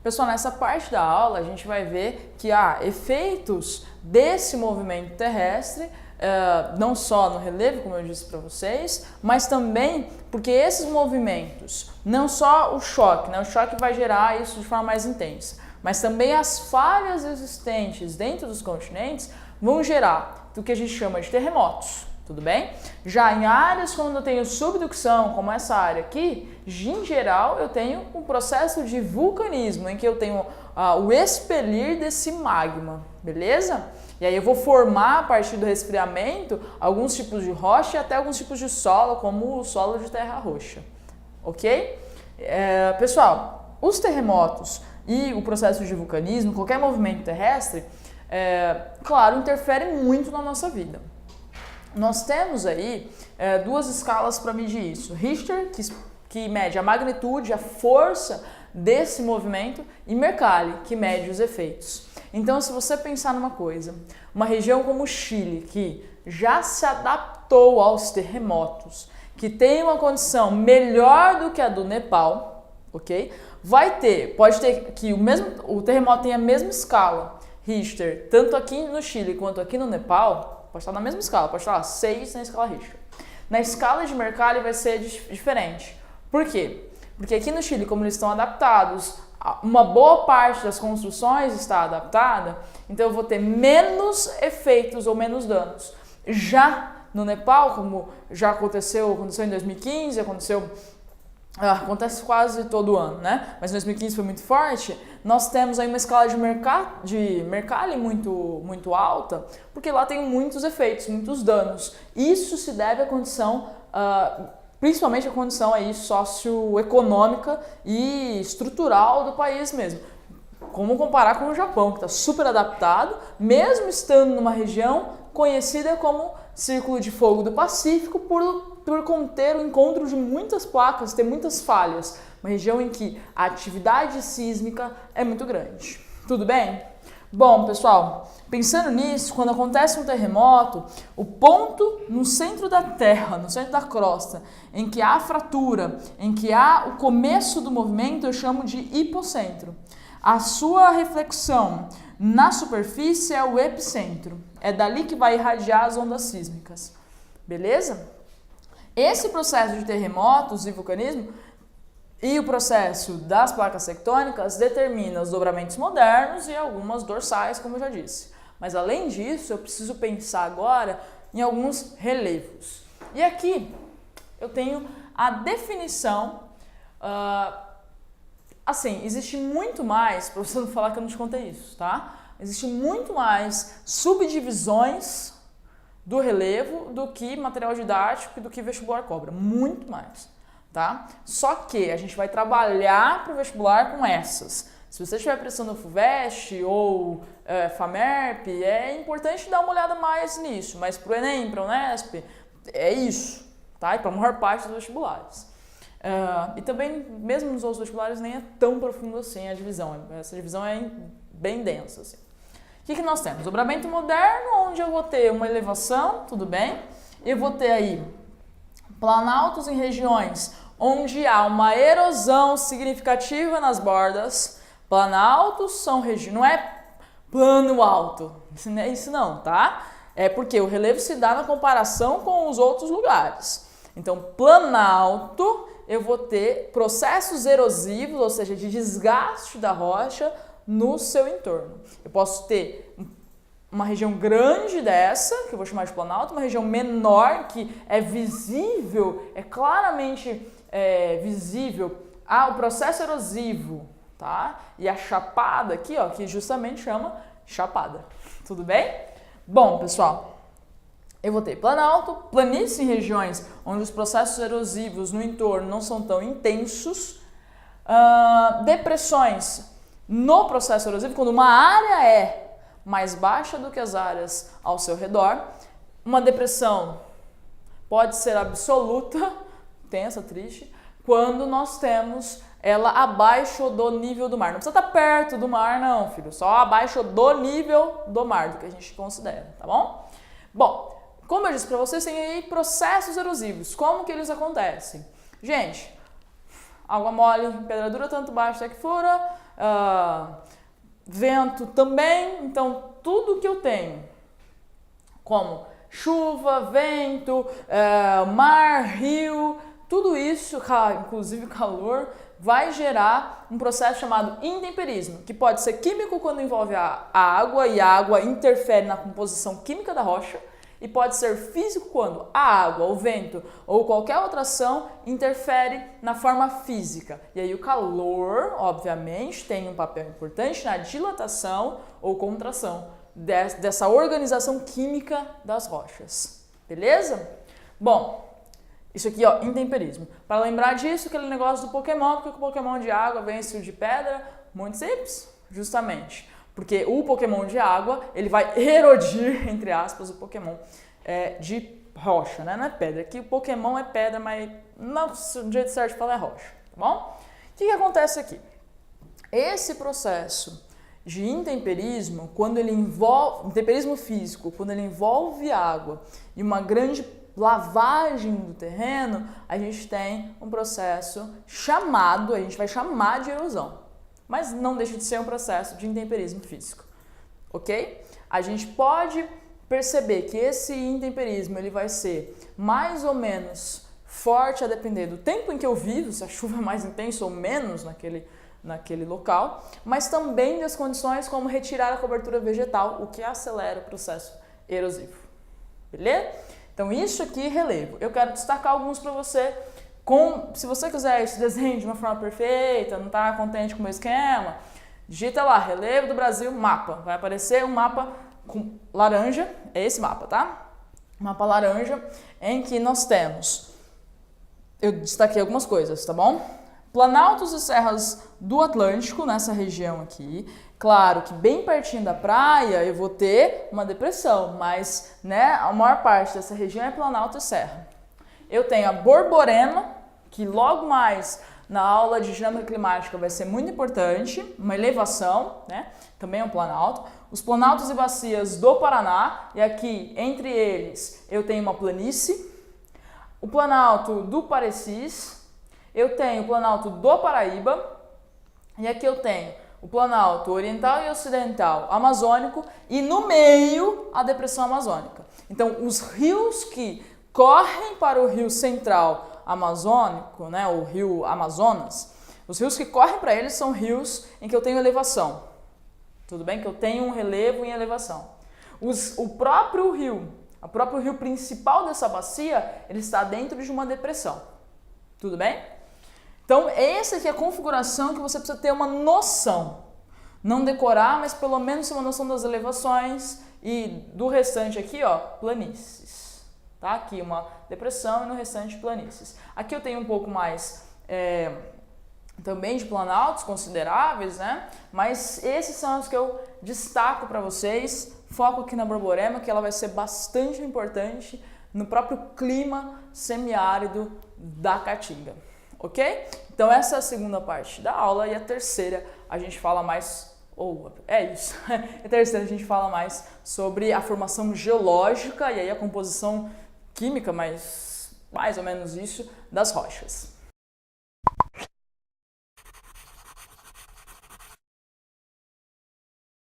Pessoal, nessa parte da aula a gente vai ver que há efeitos desse movimento terrestre, não só no relevo, como eu disse para vocês, mas também porque esses movimentos, não só o choque, né? O choque vai gerar isso de forma mais intensa, mas também as falhas existentes dentro dos continentes vão gerar o que a gente chama de terremotos. Tudo bem? Já em áreas quando eu tenho subducção, como essa área aqui, em geral eu tenho um processo de vulcanismo, em que eu tenho o expelir desse magma, beleza? E aí eu vou formar a partir do resfriamento alguns tipos de rocha e até alguns tipos de solo, como o solo de terra roxa, ok? Pessoal, os terremotos e o processo de vulcanismo, qualquer movimento terrestre, claro, interfere muito na nossa vida. Nós temos aí duas escalas para medir isso. Richter, que mede a magnitude, a força desse movimento, e Mercalli, que mede os efeitos. Então, se você pensar numa coisa, uma região como o Chile, que já se adaptou aos terremotos, que tem uma condição melhor do que a do Nepal, ok? Pode ter que o terremoto tem a mesma escala, Richter, tanto aqui no Chile quanto aqui no Nepal. Pode estar na mesma escala, pode estar 6 na escala Richter. Na escala de Mercalli vai ser diferente. Por quê? Porque aqui no Chile, como eles estão adaptados, uma boa parte das construções está adaptada, então eu vou ter menos efeitos ou menos danos. Já no Nepal, como já aconteceu em 2015, acontece quase todo ano, né? Mas em 2015 foi muito forte. Nós temos aí uma escala de Mercalli muito alta, porque lá tem muitos efeitos, muitos danos. Isso se deve à condição, principalmente à condição aí socioeconômica e estrutural do país mesmo. Como comparar com o Japão, que está super adaptado, mesmo estando numa região conhecida como Círculo de Fogo do Pacífico, por conter o encontro de muitas placas, ter muitas falhas. Uma região em que a atividade sísmica é muito grande. Tudo bem? Bom, pessoal, pensando nisso, quando acontece um terremoto, o ponto no centro da Terra, no centro da crosta, em que há a fratura, em que há o começo do movimento, eu chamo de hipocentro. A sua reflexão na superfície é o epicentro. É dali que vai irradiar as ondas sísmicas. Beleza? Esse processo de terremotos e vulcanismo e o processo das placas tectônicas determina os dobramentos modernos e algumas dorsais, como eu já disse. Mas além disso, eu preciso pensar agora em alguns relevos. E aqui eu tenho a definição. Assim, existe muito mais, para você não falar que eu não te contei isso, tá? Existe muito mais subdivisões do relevo do que material didático e do que vestibular cobra. Muito mais, tá? Só que a gente vai trabalhar para o vestibular com essas. Se você estiver prestando FUVEST ou FAMERP, é importante dar uma olhada mais nisso. Mas para o Enem, para o Unesp, é isso, tá? E para a maior parte dos vestibulares. E também, mesmo nos outros vestibulares, nem é tão profundo assim a divisão. Essa divisão é bem densa, assim. O que nós temos? Dobramento moderno, onde eu vou ter uma elevação, tudo bem? Eu vou ter aí planaltos em regiões onde há uma erosão significativa nas bordas. Planaltos são regiões, não é plano alto, isso não, tá? É porque o relevo se dá na comparação com os outros lugares. Então, planalto, eu vou ter processos erosivos, ou seja, de desgaste da rocha no seu entorno. Eu posso ter uma região grande dessa, que eu vou chamar de planalto, uma região menor, que é visível, é claramente visível o processo erosivo, tá? E a chapada aqui, ó, que justamente chama chapada. Tudo bem? Bom, pessoal, eu vou ter planalto, planície em regiões onde os processos erosivos no entorno não são tão intensos, depressões no processo erosivo, quando uma área é mais baixa do que as áreas ao seu redor. Uma depressão pode ser absoluta, tensa, triste, quando nós temos ela abaixo do nível do mar. Não precisa estar perto do mar, não, filho, só abaixo do nível do mar, do que a gente considera, tá bom? Bom, como eu disse para vocês, tem aí processos erosivos. Como que eles acontecem? Gente, água mole, pedra dura, tanto baixa até que fura, vento também. Então, tudo que eu tenho, como chuva, vento, mar, rio, tudo isso, inclusive calor, vai gerar um processo chamado intemperismo, que pode ser químico quando envolve a água e a água interfere na composição química da rocha, e pode ser físico quando a água, o vento ou qualquer outra ação interfere na forma física. E aí o calor, obviamente, tem um papel importante na dilatação ou contração dessa organização química das rochas. Beleza? Bom, isso aqui, ó, intemperismo. Para lembrar disso, aquele negócio do Pokémon, porque o Pokémon de água vence o de pedra, muito simples, justamente. Porque o Pokémon de água, ele vai erodir, entre aspas, o Pokémon de rocha, né? Não é pedra. Aqui o Pokémon é pedra, mas o jeito certo de falar é rocha, tá bom? O que acontece aqui? Esse processo de intemperismo, quando ele envolve, intemperismo físico, quando ele envolve água e uma grande lavagem do terreno, a gente tem um processo chamado, a gente vai chamar de erosão. Mas não deixa de ser um processo de intemperismo físico, ok? A gente pode perceber que esse intemperismo ele vai ser mais ou menos forte a depender do tempo em que eu vivo, se a chuva é mais intensa ou menos naquele local, mas também das condições como retirar a cobertura vegetal, o que acelera o processo erosivo, beleza? Então isso aqui é relevo. Eu quero destacar alguns para você. Se você quiser esse desenho de uma forma perfeita, não está contente com o meu esquema, digita lá, relevo do Brasil, mapa. Vai aparecer um mapa com laranja, é esse mapa, tá? Mapa laranja, em que nós temos, eu destaquei algumas coisas, tá bom? Planaltos e serras do Atlântico, nessa região aqui. Claro que bem pertinho da praia eu vou ter uma depressão, mas né, a maior parte dessa região é planalto e serra. Eu tenho a Borborema, que logo mais na aula de dinâmica climática vai ser muito importante, uma elevação, né? Também é um planalto. Os planaltos e bacias do Paraná, e aqui entre eles eu tenho uma planície, o planalto do Parecis, eu tenho o planalto do Paraíba, e aqui eu tenho o planalto oriental e ocidental amazônico, e no meio a depressão amazônica. Então os rios que correm para o rio central amazônico, né, o rio Amazonas, os rios que correm para eles são rios em que eu tenho elevação. Tudo bem? Que eu tenho um relevo em elevação. O próprio rio principal dessa bacia, ele está dentro de uma depressão. Tudo bem? Então, essa aqui é a configuração que você precisa ter uma noção. Não decorar, mas pelo menos ter uma noção das elevações e do restante aqui, ó, planícies. Tá? Aqui uma depressão e no restante planícies. Aqui eu tenho um pouco mais também de planaltos consideráveis, né? Mas esses são os que eu destaco para vocês. Foco aqui na Borborema, que ela vai ser bastante importante no próprio clima semiárido da Caatinga, ok? Então essa é a segunda parte da aula e a terceira a gente fala mais, a terceira a gente fala mais sobre a formação geológica e aí a composição química, mas mais ou menos isso, das rochas.